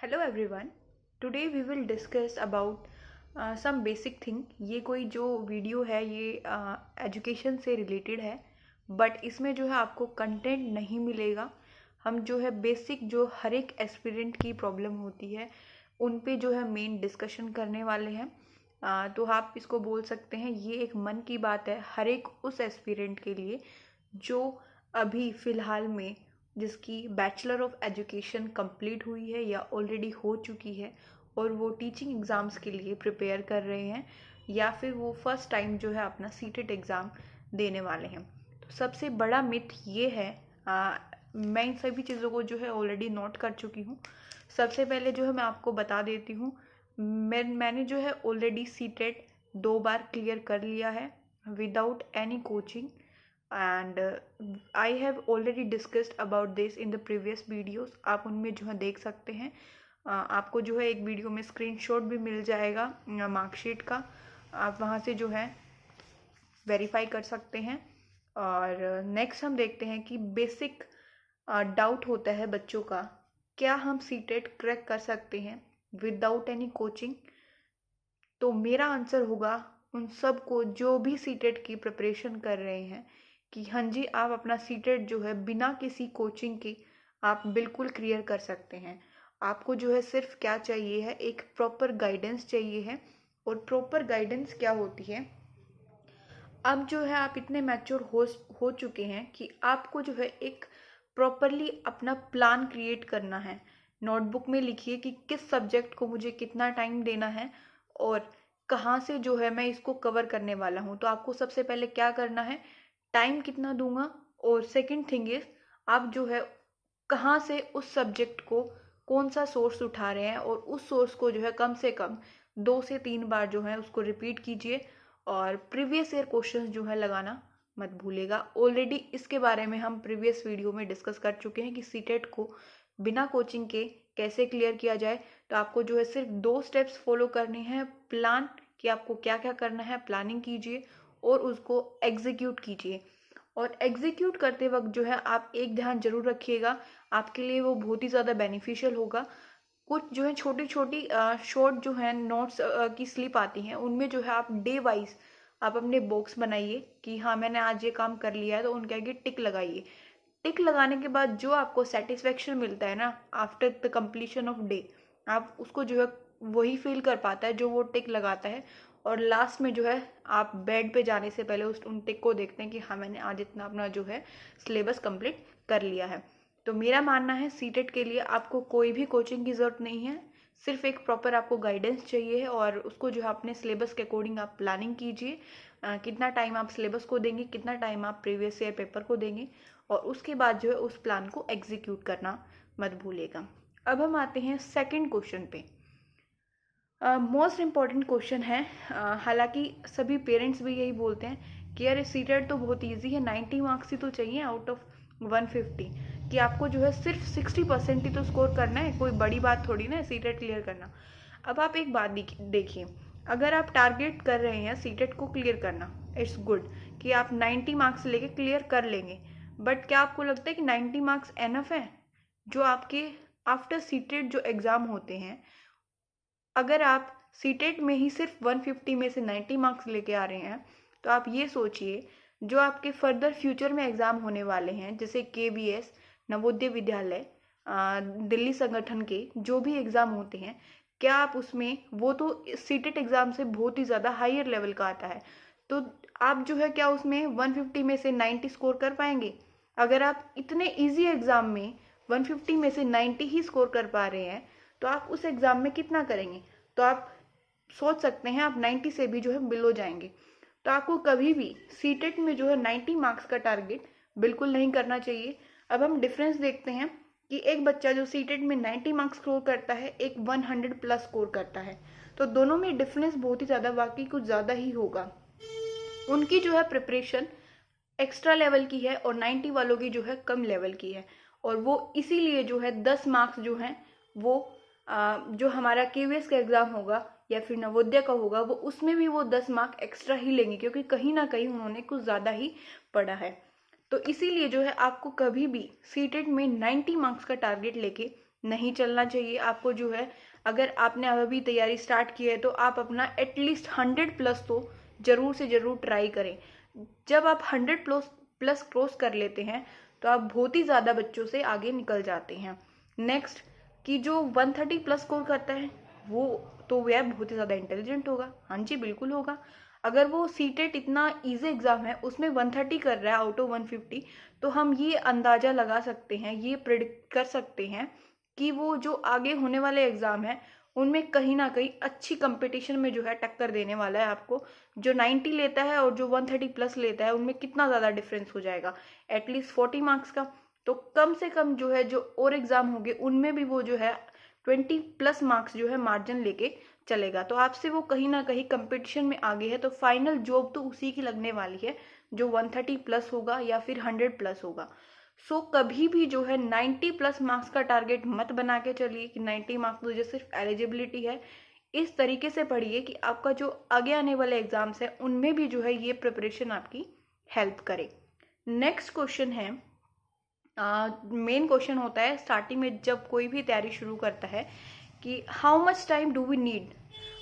Hello everyone. Today we will discuss about some basic thing. ये कोई जो video है ये एजुकेशन से रिलेटेड है, बट इसमें जो है आपको कंटेंट नहीं मिलेगा। हम जो है बेसिक जो हर एक एस्पिरेंट की प्रॉब्लम होती है उन पे जो है मेन डिस्कशन करने वाले हैं। तो आप इसको बोल सकते हैं ये एक मन की बात है हर एक उस एस्पिरेंट के लिए जो अभी फ़िलहाल में जिसकी बैचलर ऑफ एजुकेशन कंप्लीट हुई है या ऑलरेडी हो चुकी है और वो टीचिंग एग्ज़ाम्स के लिए प्रिपेयर कर रहे हैं, या फिर वो फर्स्ट टाइम जो है अपना सीटेट एग्ज़ाम देने वाले हैं। तो सबसे बड़ा मिथ ये है, मैं इन सभी चीज़ों को जो है ऑलरेडी नोट कर चुकी हूँ। सबसे पहले जो है मैं आपको बता देती हूँ, मैंने जो है ऑलरेडी सीटेट 2 बार क्लियर कर लिया है without any coaching, and I have already discussed about this in the previous videos. आप उनमें जो है देख सकते हैं। आपको जो है एक वीडियो में स्क्रीनशॉट भी मिल जाएगा मार्कशीट का, आप वहाँ से जो है वेरीफाई कर सकते हैं। और नेक्स्ट हम देखते हैं कि बेसिक डाउट होता है बच्चों का, क्या हम सीटेट क्रैक कर सकते हैं विदाउट एनी कोचिंग। तो मेरा आंसर होगा उन सब को जो भी सीटेट की प्रिपरेशन कर रहे हैं कि हाँ जी, आप अपना सीटेट जो है बिना किसी कोचिंग के आप बिल्कुल क्लियर कर सकते हैं। आपको जो है सिर्फ क्या चाहिए है, एक प्रॉपर गाइडेंस चाहिए है। और प्रॉपर गाइडेंस क्या होती है, अब जो है आप इतने मैच्योर हो चुके हैं कि आपको जो है एक प्रॉपरली अपना प्लान क्रिएट करना है। नोटबुक में लिखिए कि किस सब्जेक्ट को मुझे कितना टाइम देना है और कहाँ से जो है मैं इसको कवर करने वाला हूँ। तो आपको सबसे पहले क्या करना है, टाइम कितना दूंगा, और सेकंड थिंग इज आप जो है कहाँ से उस सब्जेक्ट को कौन सा सोर्स उठा रहे हैं, और उस सोर्स को जो है कम से कम 2 से 3 बार जो है उसको रिपीट कीजिए। और प्रीवियस ईयर क्वेश्चंस जो है लगाना मत भूलेगा। ऑलरेडी इसके बारे में हम प्रीवियस वीडियो में डिस्कस कर चुके हैं कि सीटेट को बिना कोचिंग के कैसे क्लियर किया जाए। तो आपको जो है सिर्फ 2 स्टेप्स फॉलो करने हैं। प्लान कि आपको क्या क्या करना है, प्लानिंग कीजिए और उसको एग्जीक्यूट कीजिए। और एग्जीक्यूट करते वक्त जो है आप एक ध्यान जरूर रखिएगा, आपके लिए वो बहुत ही ज़्यादा बेनिफिशियल होगा। कुछ जो है छोटी छोटी शॉर्ट जो है नोट्स की स्लिप आती हैं, उनमें जो है आप डे वाइज आप अपने बॉक्स बनाइए कि हाँ मैंने आज ये काम कर लिया है, तो उनके आगे टिक लगाइए। टिक लगाने के बाद जो आपको सेटिस्फेक्शन मिलता है ना after the completion of day, आप उसको जो है वही फील कर पाता है जो वो टिक लगाता है। और लास्ट में जो है आप बेड पे जाने से पहले उन टिक को देखते हैं कि हाँ मैंने आज इतना अपना जो है सिलेबस कंप्लीट कर लिया है। तो मेरा मानना है सीटेट के लिए आपको कोई भी कोचिंग की ज़रूरत नहीं है, सिर्फ एक प्रॉपर आपको गाइडेंस चाहिए है, और उसको जो है अपने सिलेबस के अकॉर्डिंग आप प्लानिंग कीजिए। कितना टाइम आप सिलेबस को देंगे, कितना टाइम आप प्रीवियस ईयर पेपर को देंगे, और उसके बाद जो है उस प्लान को एग्जीक्यूट करना मत भूलेगा। अब हम आते हैं सेकंड क्वेश्चन पे। मोस्ट इम्पॉर्टेंट क्वेश्चन है। हालांकि सभी पेरेंट्स भी यही बोलते हैं कि यार सीटेट तो बहुत इजी है, 90 मार्क्स ही तो चाहिए आउट ऑफ 150, कि आपको जो है सिर्फ 60% ही तो स्कोर करना है, कोई बड़ी बात थोड़ी ना है सीटेट क्लियर करना। अब आप एक बात देखिए, अगर आप टारगेट कर रहे हैं सीटेट को क्लियर करना, इट्स गुड कि आप 90 मार्क्स लेके क्लियर कर लेंगे, बट क्या आपको लगता है कि 90 मार्क्स एनफ है? जो आपके आफ्टर सीटेट जो एग्ज़ाम होते हैं, अगर आप सीटेट में ही सिर्फ 150 में से 90 मार्क्स लेके आ रहे हैं, तो आप ये सोचिए जो आपके फर्दर फ्यूचर में एग्ज़ाम होने वाले हैं, जैसे KVS, नवोदय विद्यालय, दिल्ली संगठन के जो भी एग्ज़ाम होते हैं, क्या आप उसमें, वो तो सीटेट एग्ज़ाम से बहुत ही ज़्यादा हायर लेवल का आता है, तो आप जो है क्या उसमें 150 में से 90 स्कोर कर पाएंगे? अगर आप इतने ईजी एग्ज़ाम में 150 में से 90 ही स्कोर कर पा रहे हैं, तो आप उस एग्ज़ाम में कितना करेंगे? तो आप सोच सकते हैं आप 90 से भी जो है बिलो जाएंगे। तो आपको कभी भी सीटेट में जो है 90 मार्क्स का टारगेट बिल्कुल नहीं करना चाहिए। अब हम डिफरेंस देखते हैं कि एक बच्चा जो सीटेट में 90 मार्क्स स्कोर करता है, एक 100 प्लस स्कोर करता है, तो दोनों में डिफरेंस बहुत ही ज़्यादा, वाकई कुछ ज़्यादा ही होगा। उनकी जो है प्रिपरेशन एक्स्ट्रा लेवल की है और 90 वालों की जो है कम लेवल की है, और वो इसीलिए जो है 10 मार्क्स जो हैं वो जो हमारा KVS का एग्ज़ाम होगा या फिर नवोदय का होगा, वो उसमें भी वो 10 मार्क एक्स्ट्रा ही लेंगे, क्योंकि कहीं ना कहीं उन्होंने कुछ ज़्यादा ही पढ़ा है। तो इसीलिए जो है आपको कभी भी सीटेट में 90 मार्क्स का टारगेट लेके नहीं चलना चाहिए। आपको जो है, अगर आपने अभी तैयारी स्टार्ट की है तो आप अपना एटलीस्ट 100+ तो ज़रूर से ज़रूर ट्राई करें। जब आप 100+ क्रॉस कर लेते हैं तो आप बहुत ही ज़्यादा बच्चों से आगे निकल जाते हैं। नेक्स्ट, कि जो 130+ स्कोर करता है वो तो वह बहुत ही ज़्यादा इंटेलिजेंट होगा। हाँ जी, बिल्कुल होगा। अगर वो सीटेट इतना इजी एग्ज़ाम है उसमें 130 कर रहा है आउट ऑफ 150, तो हम ये अंदाज़ा लगा सकते हैं, ये प्रिडिक्ट कर सकते हैं कि वो जो आगे होने वाले एग्ज़ाम है उनमें कहीं ना कहीं अच्छी कंपटीशन में जो है टक्कर देने वाला है आपको। जो 90 लेता है और जो 130+ लेता है उनमें कितना ज़्यादा डिफरेंस हो जाएगा, एटलीस्ट 40 मार्क्स का। तो कम से कम जो है जो और एग्ज़ाम होंगे उनमें भी वो जो है 20+ मार्क्स जो है मार्जिन लेके चलेगा। तो आपसे वो कहीं ना कहीं कंपटीशन में आगे है, तो फाइनल जॉब तो उसी की लगने वाली है जो 130+ होगा या फिर 100+ होगा। सो कभी भी जो है 90+ मार्क्स का टारगेट मत बना के चलिए कि 90 मार्क्स मुझे सिर्फ एलिजिबिलिटी है। इस तरीके से पढ़िए कि आपका जो आगे आने वाले एग्जाम्स है उनमें भी जो है ये प्रिपरेशन आपकी हेल्प करे। नेक्स्ट क्वेश्चन है, मेन क्वेश्चन होता है स्टार्टिंग में जब कोई भी तैयारी शुरू करता है कि how much time do we need,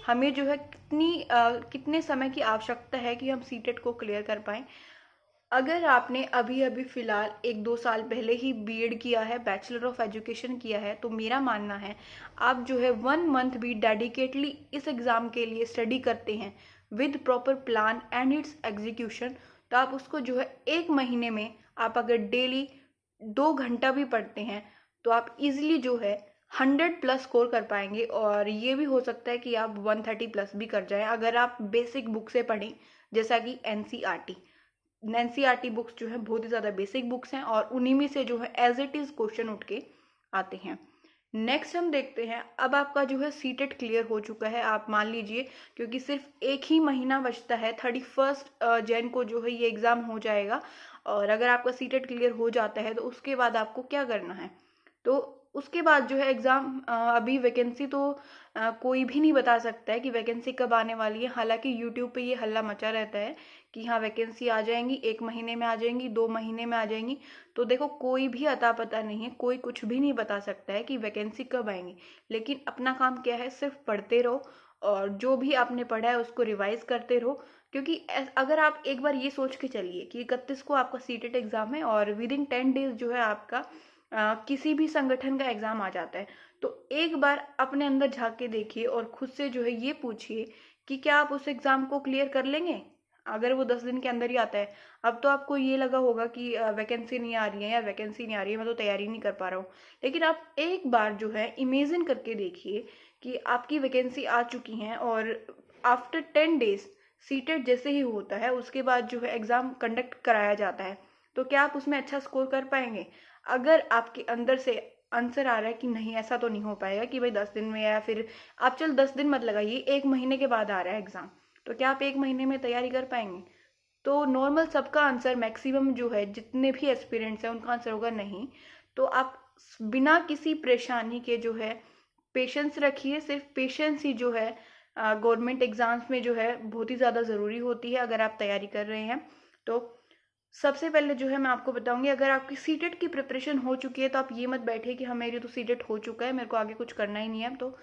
हमें जो है कितने समय की आवश्यकता है कि हम सीटेट को क्लियर कर पाएँ। अगर आपने अभी अभी फ़िलहाल 1-2 साल पहले ही बीएड किया है, बैचलर ऑफ एजुकेशन किया है, तो मेरा मानना है आप जो है 1 मंथ भी डेडिकेटली इस एग्ज़ाम के लिए स्टडी करते हैं with proper plan and it's execution, तो आप उसको जो है 1 महीने में, आप अगर डेली 2 घंटा भी पढ़ते हैं तो आप इजीली जो है 100+ स्कोर कर पाएंगे। और ये भी हो सकता है कि आप 130+ भी कर जाएं अगर आप बेसिक बुक से पढ़ें, जैसा कि एनसीईआरटी बुक्स जो है बहुत ही ज़्यादा बेसिक बुक्स हैं और उन्हीं में से जो है एज इट इज़ क्वेश्चन उठ के आते हैं। नेक्स्ट हम देखते हैं, अब आपका जो है सीटेट क्लियर हो चुका है, आप मान लीजिए, क्योंकि सिर्फ एक ही महीना बचता है, 31 जैन को जो है ये एग्ज़ाम हो जाएगा। और अगर आपका सीटेट क्लियर हो जाता है तो उसके बाद आपको क्या करना है, तो उसके बाद जो है एग्ज़ाम, अभी वैकेंसी तो कोई भी नहीं बता सकता है कि वैकेंसी कब आने वाली है। हालांकि यूट्यूब पे ये हल्ला मचा रहता है कि हाँ वैकेंसी आ जाएंगी, 1 महीने में आ जाएंगी, 2 महीने में आ जाएंगी। तो देखो, कोई भी अता पता नहीं है, कोई कुछ भी नहीं बता सकता है कि वैकेंसी कब आएंगी। लेकिन अपना काम क्या है, सिर्फ पढ़ते रहो और जो भी आपने पढ़ा है उसको रिवाइज करते रहो। क्योंकि अगर आप एक बार ये सोच के चलिए कि 31 को आपका सीटेट एग्ज़ाम है और विद इन 10 डेज जो है आपका किसी भी संगठन का एग्ज़ाम आ जाता है, तो एक बार अपने अंदर झांक के देखिए और खुद से जो है ये पूछिए कि क्या आप उस एग्ज़ाम को क्लियर कर लेंगे अगर वो 10 दिन के अंदर ही आता है। अब तो आपको ये लगा होगा कि वैकेंसी नहीं आ रही है या वैकेंसी नहीं आ रही है, मैं तो तैयारी नहीं कर पा रहा हूँ। लेकिन आप एक बार जो है इमेजिन करके देखिए कि आपकी वैकेंसी आ चुकी हैं और आफ्टर 10 डेज सीटेट जैसे ही होता है उसके बाद जो है एग्ज़ाम कंडक्ट कराया जाता है, तो क्या आप उसमें अच्छा स्कोर कर पाएंगे। अगर आपके अंदर से आंसर आ रहा है कि नहीं ऐसा तो नहीं हो पाएगा कि भाई 10 दिन में, या फिर आप चल 10 दिन मत लगाइए, 1 महीने के बाद आ रहा है एग्ज़ाम, तो क्या आप 1 महीने में तैयारी कर पाएंगे। तो नॉर्मल सबका आंसर, मैक्सिमम जो है जितने भी एस्पिरेंट्स हैं उनका आंसर होगा नहीं। तो आप बिना किसी परेशानी के जो है पेशेंस रखिए। सिर्फ पेशेंस ही जो है गवर्नमेंट एग्जाम्स में जो है बहुत ही ज़्यादा ज़रूरी होती है अगर आप तैयारी कर रहे हैं। तो सबसे पहले जो है मैं आपको बताऊंगी, अगर आपकी सीटेट की प्रिपरेशन हो चुकी है तो आप ये मत बैठिए कि हाँ मेरी तो सीटेट हो चुका है, मेरे को आगे कुछ करना ही नहीं है। तो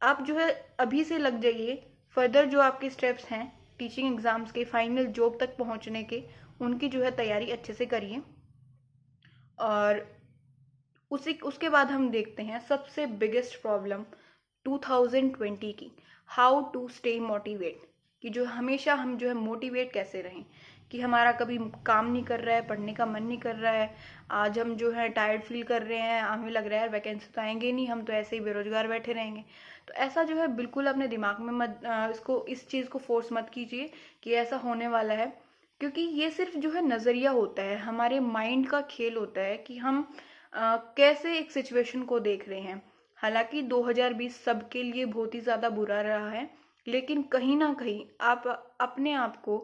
आप जो है अभी से लग जाइए। फर्दर जो आपके स्टेप्स हैं टीचिंग एग्ज़ाम्स के फाइनल जॉब तक पहुंचने के, उनकी जो है तैयारी अच्छे से करिए। और उसके बाद हम देखते हैं सबसे बिगेस्ट प्रॉब्लम 2020 की, हाउ टू स्टे मोटिवेट, कि जो हमेशा हम जो है मोटिवेट कैसे रहें, कि हमारा कभी काम नहीं कर रहा है, पढ़ने का मन नहीं कर रहा है, आज हम जो है टायर्ड फील कर रहे हैं, हमें लग रहा है यार वैकेंसी तो आएंगे नहीं, हम तो ऐसे ही बेरोजगार बैठे रहेंगे। तो ऐसा जो है बिल्कुल अपने दिमाग में मत, इस चीज़ को फोर्स मत कीजिए कि ऐसा होने वाला है। क्योंकि ये सिर्फ जो है नज़रिया होता है, हमारे माइंड का खेल होता है कि हम कैसे एक सिचुएशन को देख रहे हैं। हालांकि 2020 सबके लिए बहुत ही ज़्यादा बुरा रहा है, लेकिन कहीं ना कहीं आप अपने आप को,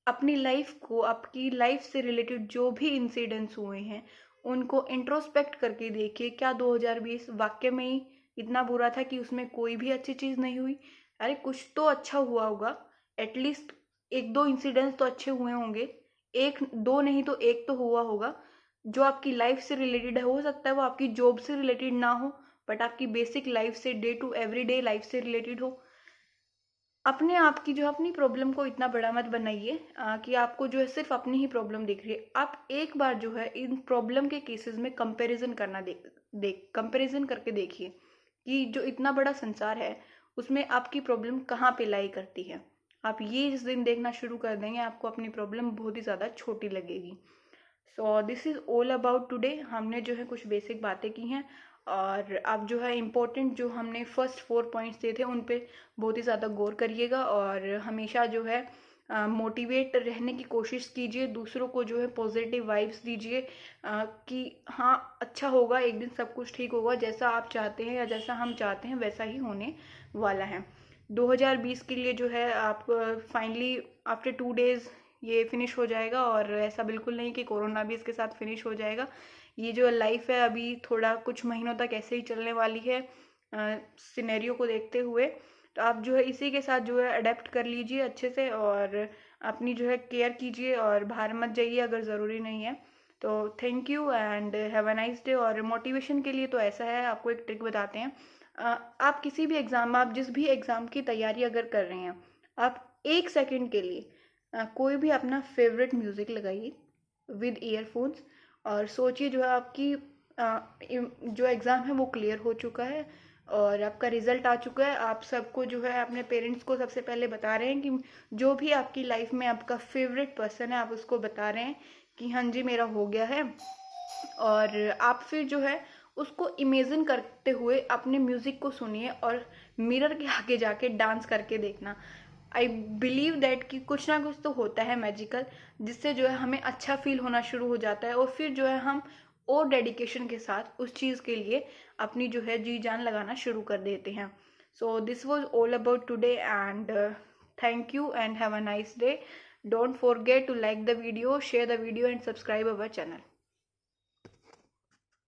अपनी लाइफ को, आपकी लाइफ से रिलेटेड जो भी इंसिडेंट्स हुए हैं उनको इंट्रोस्पेक्ट करके देखिए, क्या 2020 वाकई में ही इतना बुरा था कि उसमें कोई भी अच्छी चीज़ नहीं हुई। अरे कुछ तो अच्छा हुआ होगा, एटलीस्ट 1-2 इंसिडेंट्स तो अच्छे हुए होंगे, 1-2 नहीं तो 1 तो हुआ होगा जो आपकी लाइफ से रिलेटेड है। हो सकता है वो आपकी जॉब से रिलेटेड ना हो, बट आपकी बेसिक लाइफ से, डे टू एवरीडे लाइफ से रिलेटेड हो। अपने आप की जो अपनी प्रॉब्लम को इतना बड़ा मत बनाइए कि आपको जो है सिर्फ अपनी ही प्रॉब्लम दिख रही है। आप एक बार जो है इन प्रॉब्लम के केसेस में कंपैरिजन करना कंपैरिजन करके देखिए कि जो इतना बड़ा संसार है उसमें आपकी प्रॉब्लम कहाँ पे लाई करती है। आप ये जिस दिन देखना शुरू कर देंगे आपको अपनी प्रॉब्लम बहुत ही ज़्यादा छोटी लगेगी। So this is all about today. हमने जो है कुछ बेसिक बातें की हैं और आप जो है इम्पोर्टेंट जो हमने फर्स्ट 4 पॉइंट्स दिए थे उन पे बहुत ही ज़्यादा गौर करिएगा और हमेशा जो है मोटिवेट रहने की कोशिश कीजिए, दूसरों को जो है पॉजिटिव वाइब्स दीजिए कि हाँ अच्छा होगा, एक दिन सब कुछ ठीक होगा, जैसा आप चाहते हैं या जैसा हम चाहते हैं वैसा ही होने वाला है। 2020 के लिए जो है आप फाइनली आफ्टर 2 डेज़ ये फिनिश हो जाएगा और ऐसा बिल्कुल नहीं कि कोरोना भी इसके साथ फिनिश हो जाएगा। ये जो लाइफ है अभी थोड़ा कुछ महीनों तक ऐसे ही चलने वाली है सिनेरियो को देखते हुए। तो आप जो है इसी के साथ जो है अडेप्ट कर लीजिए अच्छे से और अपनी जो है केयर कीजिए और बाहर मत जाइए अगर ज़रूरी नहीं है। तो thank you and have a nice day. और मोटिवेशन के लिए तो ऐसा है, आपको एक ट्रिक बताते हैं। आप किसी भी एग्ज़ाम, आप जिस भी एग्ज़ाम की तैयारी अगर कर रहे हैं, आप 1 सेकंड के लिए कोई भी अपना फेवरेट म्यूज़िक लगाइए विद ईयरफोन्स और सोचिए जो है आपकी जो एग्ज़ाम है वो क्लियर हो चुका है और आपका रिज़ल्ट आ चुका है। आप सबको जो है अपने पेरेंट्स को सबसे पहले बता रहे हैं कि जो भी आपकी लाइफ में आपका फेवरेट पर्सन है आप उसको बता रहे हैं कि हाँ जी मेरा हो गया है। और आप फिर जो है उसको इमेजिन करते हुए अपने म्यूज़िक को सुनिए और मिरर के आगे जाके डांस करके देखना। आई बिलीव दैट कि कुछ ना कुछ तो होता है मैजिकल, जिससे जो है हमें अच्छा फील होना शुरू हो जाता है और फिर जो है हम और डेडिकेशन के साथ उस चीज़ के लिए अपनी जो है जी जान लगाना शुरू कर देते हैं। So this was all about today and thank you and have a nice day. Don't forget to like the video, share the video and subscribe our channel.